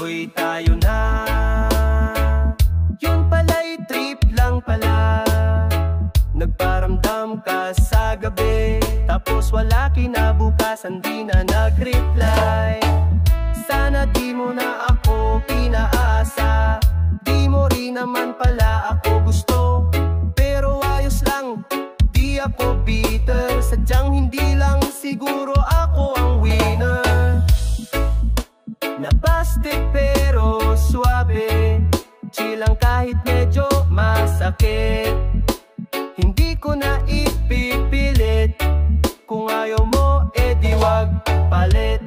tuloy tayo na. Yun pala'y trip lang pala. Nagparamdam ka sa gabi, tapos wala kinabukasan, di na nag-reply. Sana di mo na ako pinaasa, di mo rin naman pala ako gusto. Pero ayos lang, di ako bitter, sadyang hindi lang siguro ako ang winner. Nabasted pero suabe, chill lang kahit medyo masakit. Hindi ko na ipipilit, kung ayaw mo edi wag palit.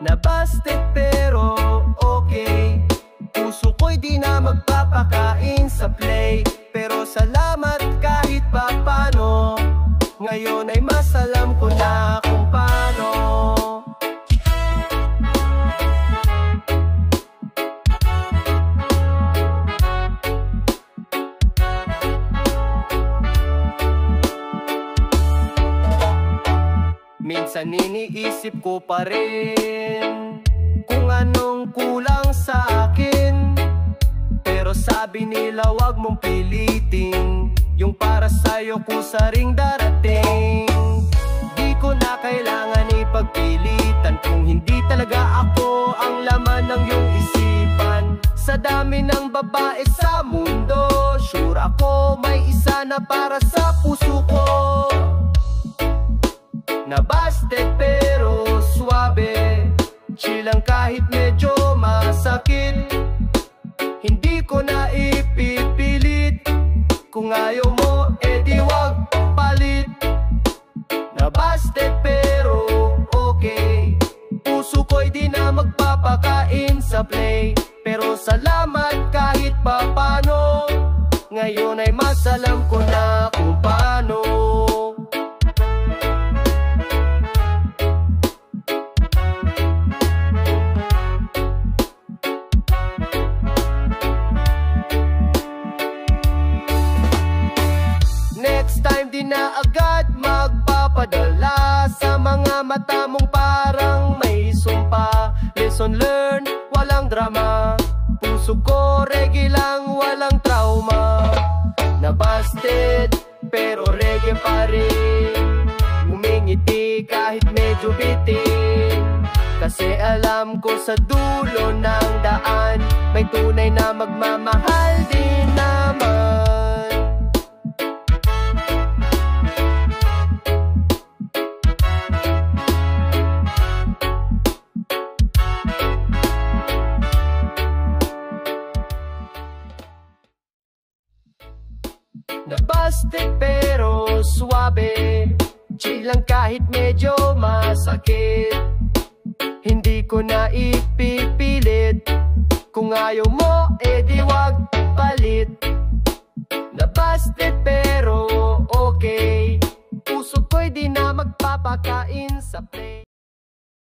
Nabasted pero okay, puso ko'y di na magpapakain sa play. Pero salamat kahit papano, ngayon ay mas alam ko na kung paano. Minsan iniisip ko pa rin kung anong kulang sa akin. Pero sabi nila wag mong pilitin yung para sa'yo kusaring darating. Di ko na kailangan ipagpilitan kung hindi talaga ako ang laman ng iyong isipan. Sa dami ng babae sa mundo, sure ako may isa na para sa puso ko. Nabasted pero suabe, chill lang kahit medyo masakit. Hindi ko na ipipilit, kung ayaw mo edi wag palit. Nabasted pero okay, puso ko'y di na magpapakain sa play. Pero salamat kahit papano, ngayon ay mas alam ko na kung paano. Di na agad magpapadala sa mga mata mong parang may sumpa. Lesson learned, walang drama, puso ko reggae lang, walang trauma. Nabasted pero reggae pa rin, ngumingiti kahit medyo bitin. Kasi alam ko sa dulo ng daan may tunay na magmamahal din naman. Nabasted pero suabe, chill lang kahit medyo masakit. Hindi ko na ipipilit, kung ayaw mo edi wag palit. Nabasted pero okay, puso ko'y di na magpapakain sa play.